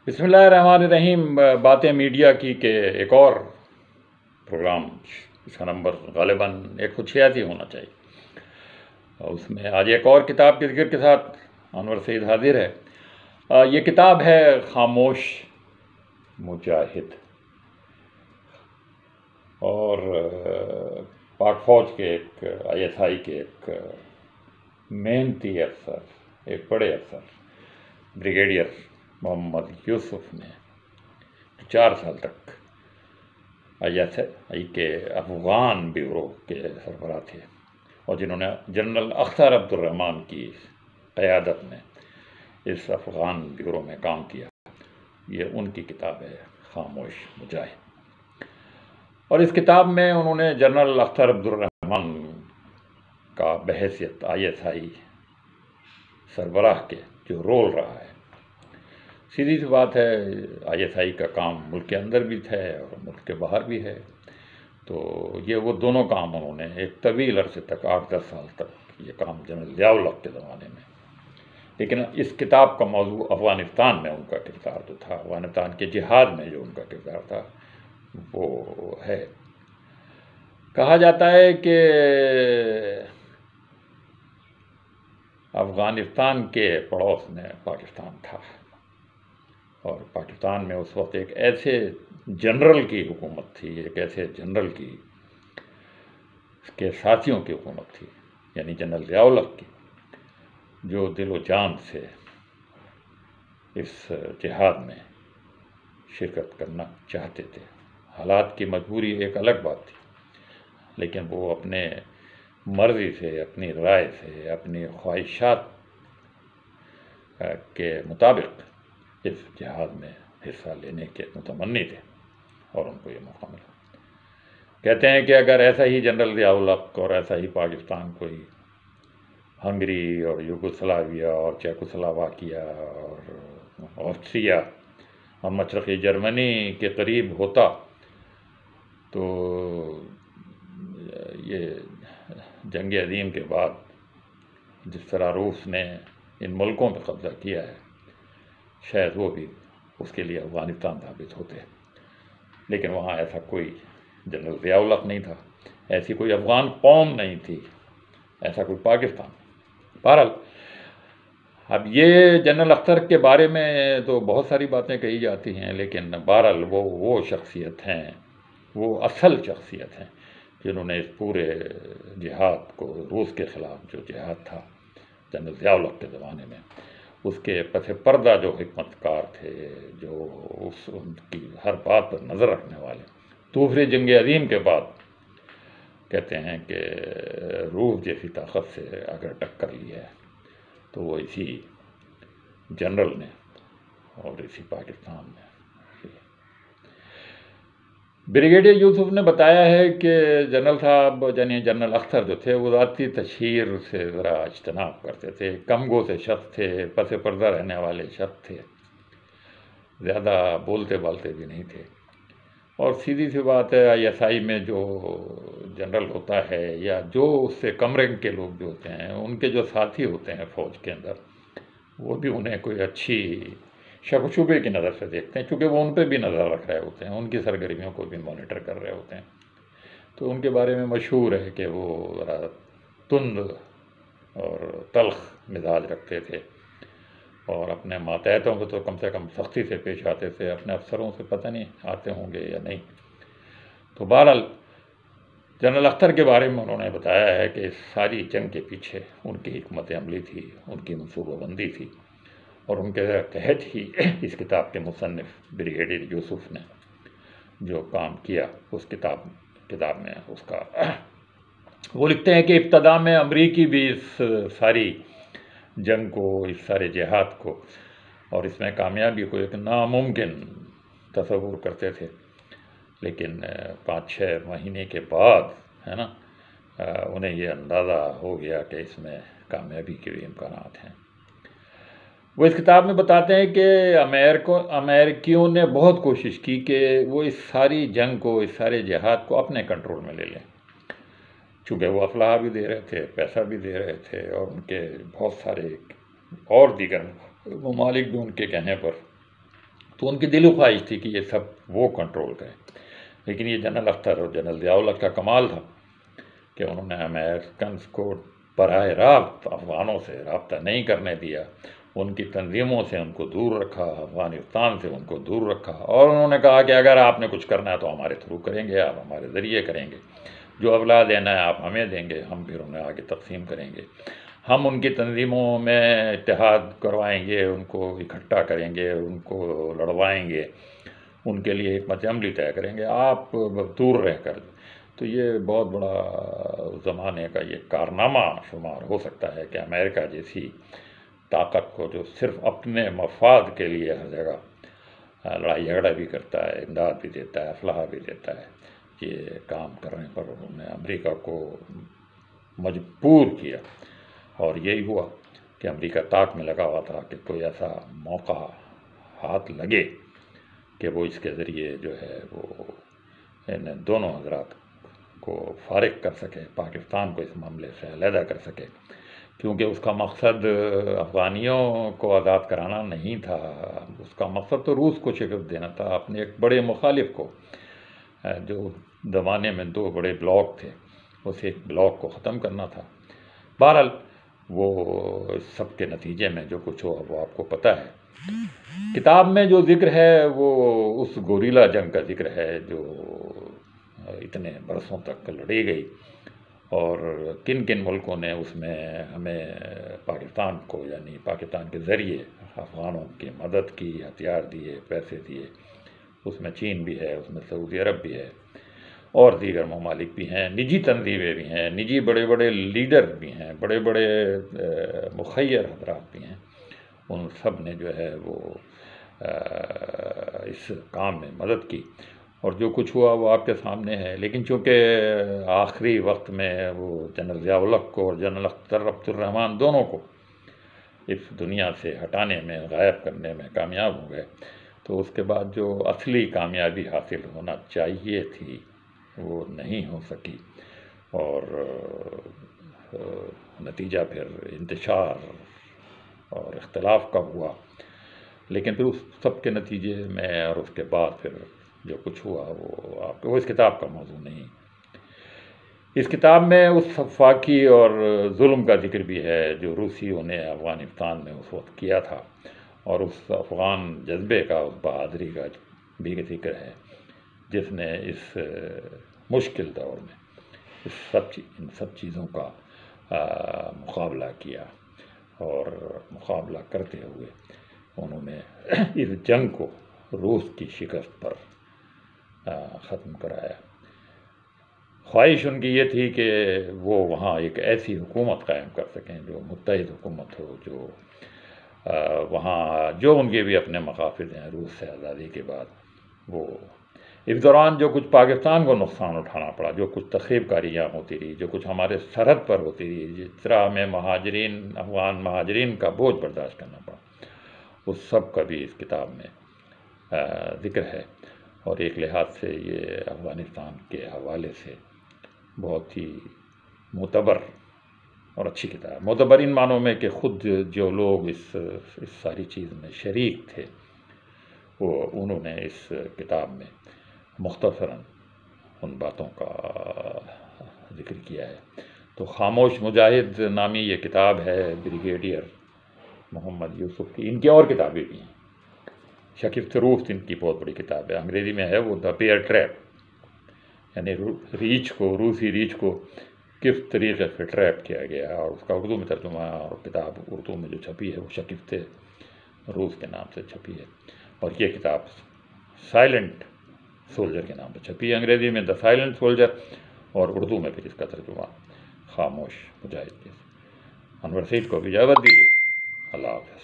بسم اللہ الرحمن الرحیم۔ باتیں میڈیا کی کہ ایک اور پروگرام، اس کا نمبر غالباً 186 ہونا چاہیے، اور اس میں آج ایک اور کتاب کے ذکر کے ساتھ انور سعید حاضر ہے۔ یہ کتاب ہے خاموش مجاہد، اور پاک فوج کے ایک ISI کے ایک محنتی افسر، ایک بڑے افسر بریگیڈیئر محمد یوسف نے 4 سال تک ISI کے افغان بیورو کے سربراہ تھے، اور جنہوں نے جنرل اختر عبد الرحمن کی قیادت میں اس افغان بیورو میں کام کیا۔ یہ ان کی کتاب ہے خاموش مجاہد، اور اس کتاب میں انہوں نے جنرل اختر عبد الرحمن کا بحیثیت ISI سربراہ کے جو رول رہا ہے، سیدھی سی بات ہے، ISI کا کام ملک کے اندر بھی ہے اور ملک کے باہر بھی ہے، تو یہ وہ دونوں کام انہوں نے ایک طویل عرصے تک 8-10 سال تک یہ کام جنرل ضیاء الحق کے زمانے میں۔ لیکن اس کتاب کا موضوع افغانستان میں ان کا کردار جو تھا، افغانستان کے جہاد میں جو ان کا کردار تھا وہ ہے۔ کہا جاتا ہے کہ افغانستان کے پڑوس میں پاکستان تھا، اور پاکستان میں اس وقت ایک ایسے جنرل کی حکومت تھی، ایک ایسے جنرل کی کے ساتھیوں کی حکومت تھی، یعنی جنرل ضیاء الحق کی، جو دل و جان سے اس جہاد میں شرکت کرنا چاہتے تھے۔ حالات کی مجبوری ایک الگ بات تھی، لیکن وہ اپنے مرضی سے، اپنی رائے سے، اپنی خواہشات کے مطابق اس جہاد میں حصہ لینے کے متمنی تھے، اور ان کو یہ موقع ملا۔ کہتے ہیں کہ اگر ایسا ہی جنرل ضیاء الحق اور ایسا ہی پاکستان کوئی ہنگری اور یوگوسلاویا اور چیکوسلاواکیا اور آسٹریا اور مشرقی جرمنی کے قریب ہوتا، تو یہ جنگ عظیم کے بعد جس طرح روس نے ان ملکوں پہ قبضہ کیا ہے، شاید وہ بھی اس کے لیے افغانستان ثابت ہوتے۔ لیکن وہاں ایسا کوئی جنرل ضیاء الحق نہیں تھا، ایسی کوئی افغان قوم نہیں تھی، ایسا کوئی پاکستان۔ بہرحال اب یہ جنرل اختر کے بارے میں تو بہت ساری باتیں کہی جاتی ہیں، لیکن بہرحال وہ شخصیت ہیں، وہ اصل شخصیت ہیں جنہوں نے اس پورے جہاد کو، روس کے خلاف جو جہاد تھا جنرل ضیاء الحق کے زمانے میں، اس کے پس پردہ جو حکمت کار تھے، جو ان کی ہر بات پر نظر رکھنے والے۔ دوسری جنگ عظیم کے بعد کہتے ہیں کہ روس جیسی طاقت سے اگر ٹکر لی ہے تو وہ اسی جنرل نے اور اسی پاکستان میں۔ بریگیڈیئر یوسف نے بتایا ہے کہ جنرل صاحب، یعنی جنرل اختر جو تھے، وہ ذاتی تشہیر سے ذرا اجتناب کرتے تھے، کم گو سے شخص تھے، پس پردہ رہنے والے شخص تھے، زیادہ بولتے بالتے بھی نہیں تھے، اور سیدھی سی بات ہے ISI میں جو جنرل ہوتا ہے یا جو اس سے کم رینک کے لوگ جو ہوتے ہیں، ان کے جو ساتھی ہوتے ہیں فوج کے اندر، وہ بھی انہیں کوئی اچھی شک و شبے کی نظر سے دیکھتے ہیں، چونکہ وہ ان پہ بھی نظر رکھ رہے ہوتے ہیں، ان کی سرگرمیوں کو بھی مانیٹر کر رہے ہوتے ہیں۔ تو ان کے بارے میں مشہور ہے کہ وہ ذرا تند اور تلخ مزاج رکھتے تھے، اور اپنے ماتحتوں کو تو کم سے کم سختی سے پیش آتے تھے، اپنے افسروں سے پتہ نہیں آتے ہوں گے یا نہیں۔ تو بہرحال جنرل اختر کے بارے میں انہوں نے بتایا ہے کہ اس ساری جنگ کے پیچھے ان کی حکمت عملی تھی، ان کی منصوبہ بندی تھی، اور ان کے تحت ہی اس کتاب کے مصنف بریگیڈیئر یوسف نے جو کام کیا اس کتاب میں اس کا وہ لکھتے ہیں کہ ابتدا میں امریکی بھی اس ساری جنگ کو، اس سارے جہاد کو اور اس میں کامیابی کو ایک ناممکن تصور کرتے تھے، لیکن 5-6 مہینے کے بعد ہے نا انہیں یہ اندازہ ہو گیا کہ اس میں کامیابی کے بھی امکانات ہیں۔ وہ اس کتاب میں بتاتے ہیں کہ امریکیوں نے بہت کوشش کی کہ وہ اس ساری جنگ کو، اس سارے جہاد کو اپنے کنٹرول میں لے لیں، چونکہ وہ اسلحہ بھی دے رہے تھے، پیسہ بھی دے رہے تھے، اور ان کے بہت سارے اور دیگر ممالک بھی ان کے کہنے پر تو ان کی دلی خواہش تھی کہ یہ سب وہ کنٹرول کریں، لیکن یہ جنرل اختر اور جنرل ضیاء الحق کا کمال تھا کہ انہوں نے امریکنز کو براہ راست افغانوں سے رابطہ نہیں کرنے دیا، ان کی تنظیموں سے ان کو دور رکھا، افغانستان سے ان کو دور رکھا، اور انہوں نے کہا کہ اگر آپ نے کچھ کرنا ہے تو ہمارے تھرو کریں گے، آپ ہمارے ذریعے کریں گے، جو ابلا دینا ہے آپ ہمیں دیں گے، ہم پھر انہیں آگے تقسیم کریں گے، ہم ان کی تنظیموں میں اتحاد کروائیں گے، ان کو اکٹھا کریں گے، ان کو لڑوائیں گے، ان کے لیے حکمت عملی طے کریں گے، آپ دور رہ کر۔ تو یہ بہت بڑا زمانے کا یہ کارنامہ شمار ہو سکتا ہے کہ امریکہ جیسی طاقت کو، جو صرف اپنے مفاد کے لیے ہر جگہ لڑائی جھگڑا بھی کرتا ہے، امداد بھی دیتا ہے، اسلحہ بھی دیتا ہے، یہ کام کرنے پر انہوں نے امریکہ کو مجبور کیا، اور یہی ہوا کہ امریکہ طاق میں لگا ہوا تھا کہ کوئی ایسا موقع ہاتھ لگے کہ وہ اس کے ذریعے جو ہے وہ ان دونوں حضرات کو فارغ کر سکے، پاکستان کو اس معاملے سے علیحدہ کر سکے، کیونکہ اس کا مقصد افغانیوں کو آزاد کرانا نہیں تھا، اس کا مقصد تو روس کو شکست دینا تھا، اپنے ایک بڑے مخالف کو، جو زمانے میں دو بڑے بلاک تھے، اس ایک بلاک کو ختم کرنا تھا۔ بہرحال وہ سب کے نتیجے میں جو کچھ ہوا وہ آپ کو پتہ ہے۔ کتاب میں جو ذکر ہے وہ اس گوریلا جنگ کا ذکر ہے جو اتنے برسوں تک لڑی گئی، اور کن کن ملکوں نے اس میں ہمیں پاکستان کو، یعنی پاکستان کے ذریعے افغانوں کی مدد کی، ہتھیار دیے، پیسے دیے، اس میں چین بھی ہے، اس میں سعودی عرب بھی ہے، اور دیگر ممالک بھی ہیں، نجی تنظیمیں بھی ہیں، نجی بڑے بڑے لیڈر بھی ہیں، بڑے بڑے مخیر حضرات بھی ہیں، ان سب نے جو ہے وہ اس کام میں مدد کی، اور جو کچھ ہوا وہ آپ کے سامنے ہے۔ لیکن چونکہ آخری وقت میں وہ جنرل ضیاء الحق کو اور جنرل اختر عبد الرحمن دونوں کو اس دنیا سے ہٹانے میں، غائب کرنے میں کامیاب ہو گئے، تو اس کے بعد جو اصلی کامیابی حاصل ہونا چاہیے تھی وہ نہیں ہو سکی، اور نتیجہ پھر انتشار اور اختلاف کا ہوا۔ لیکن پھر اس سب کے نتیجے میں اور اس کے بعد پھر جو کچھ ہوا وہ اس کتاب کا موضوع نہیں۔ اس کتاب میں اس فاقی اور ظلم کا ذکر بھی ہے جو روسیوں نے افغانستان میں اس وقت کیا تھا، اور اس افغان جذبے کا، اس بہادری کا بھی ذکر ہے جس نے اس مشکل دور میں ان سب چیزوں کا مقابلہ کیا، اور مقابلہ کرتے ہوئے انہوں نے اس جنگ کو روس کی شکست پر ختم کرایا۔ خواہش ان کی یہ تھی کہ وہ وہاں ایک ایسی حکومت قائم کر سکیں جو متحد حکومت ہو، جو وہاں جو ان کے بھی اپنے مقاصد ہیں روس سے آزادی کے بعد، وہ اس دوران جو کچھ پاکستان کو نقصان اٹھانا پڑا، جو کچھ تخریب کاریاں ہوتی رہی، جو کچھ ہمارے سرحد پر ہوتی رہی، جس طرح ہمیں افغان مہاجرین کا بوجھ برداشت کرنا پڑا، اس سب کا بھی اس کتاب میں ذکر ہے، اور ایک لحاظ سے یہ افغانستان کے حوالے سے بہت ہی معتبر اور اچھی کتاب، معتبر ان معنوں میں کہ خود جو لوگ اس ساری چیز میں شریک تھے وہ انہوں نے اس کتاب میں مختصراً ان باتوں کا ذکر کیا ہے۔ تو خاموش مجاہد نامی یہ کتاب ہے بریگیڈیئر محمد یوسف کی، ان کی اور کتابیں بھی ہیں، شکست روس ان کی بہت بڑی کتاب ہے، انگریزی میں ہے وہ دا بیئر ٹریپ، یعنی روسی ریچھ کو کس طریقے سے ٹریپ کیا گیا، اور اس کا اردو میں ترجمہ، اور کتاب اردو میں جو چھپی ہے وہ شکست روس کے نام سے چھپی ہے، اور یہ کتاب سائلنٹ سولجر کے نام پر چھپی ہے، انگریزی میں دا سائلنٹ سولجر، اور اردو میں پھر اس کا ترجمہ خاموش مجاہد کے۔ انور سعید کو بھی اجازت دیجیے، اللہ حافظ۔